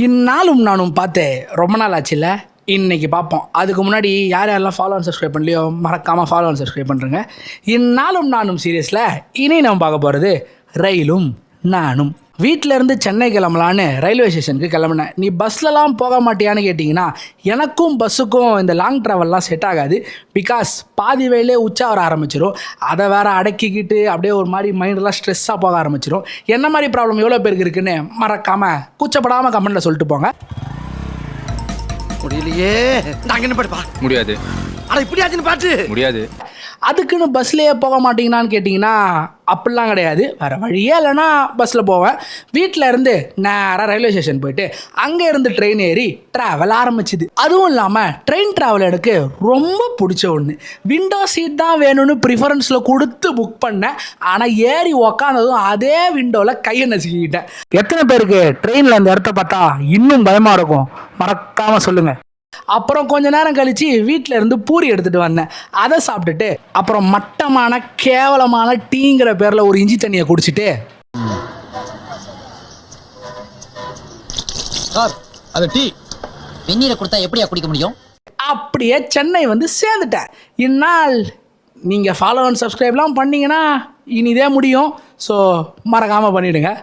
இந்நாளும் நானும் பார்த்தேன் ரொம்ப நாள் ஆச்சுல்ல. இன்னைக்கு பார்ப்போம். அதுக்கு முன்னாடி யாரெல்லாம் ஃபாலோ அண்ட் சப்ஸ்கிரைப் பண்ணலையோ மறக்காமல் ஃபாலோ அண்ட் சப்ஸ்கிரைப் பண்ணுறேங்க. இந்நாளும் நானும் சீரியஸில் இனி நம்ம பார்க்க போகிறது ரயிலும் நானும். வீட்டிலேருந்து சென்னை கிளம்பலான்னு ரயில்வே ஸ்டேஷனுக்கு கிளம்புனேன். நீ பஸ்லலாம் போக மாட்டியான்னு கேட்டிங்கன்னா எனக்கும் பஸ்ஸுக்கும் இந்த லாங் ட்ராவல்லாம் செட் ஆகாது. பிகாஸ் பாதி வயலே உச்சா வர ஆரம்பிச்சிடும். அதை வேறு அடக்கிக்கிட்டு அப்படியே ஒரு மாதிரி மைண்டெல்லாம் ஸ்ட்ரெஸ்ஸாக போக ஆரம்பிச்சிடும். என்ன மாதிரி ப்ராப்ளம் எவ்வளோ பேருக்கு இருக்குன்னு மறக்காமல் கூச்சப்படாமல் கமெண்ட்டில் சொல்லிட்டு போங்க. முடியலையே, நாங்க என்ன பாடுப்பா முடியாது. அட இப்படியாச்சுன்னு பாட்டு முடியாது. அதுக்குன்னு பஸ்லேயே போக மாட்டீங்கன்னான்னு கேட்டிங்கன்னா அப்படிலாம் கிடையாது. வேறு வழியே இல்லைன்னா பஸ்ஸில் போவேன். வீட்டில் இருந்து நேராக ரயில்வே ஸ்டேஷன் போயிட்டு அங்கே இருந்து ட்ரெயின் ஏறி ட்ராவல் ஆரம்பிச்சுது. அதுவும் இல்லாமல் ட்ரெயின் ட்ராவல் எனக்கு ரொம்ப பிடிச்ச ஒன்று. விண்டோ சீட் தான் வேணும்னு ப்ரிஃபரன்ஸில் கொடுத்து புக் பண்ணேன். ஆனால் ஏறி உக்காந்ததும் அதே விண்டோவில் கையை நசுக்கிக்கிட்டேன். எத்தனை பேருக்கு ட்ரெயினில் அந்த இடத்த பார்த்தா இன்னும் பயமாக இருக்கும்? மறக்காமல் சொல்லுங்கள். அப்புறம் கொஞ்ச நேரம் கழித்து வீட்டில் இருந்து பூரி எடுத்துகிட்டு வந்தேன். அதை சாப்பிட்டுட்டு அப்புறம் மட்டமான கேவலமான டீங்கிற பேரில் ஒரு இஞ்சி தண்ணியை குடிச்சிட்டு அது டீ வெந்நீரை கொடுத்தா எப்படியா குடிக்க முடியும்? அப்படியே சென்னை வந்து சேர்ந்துட்டேன். இந்நாள் நீங்கள் ஃபாலோ அண்ட் சப்ஸ்கிரைப்லாம் பண்ணிங்கன்னா இனிதே முடியும். ஸோ மறக்காமல் பண்ணிவிடுங்க.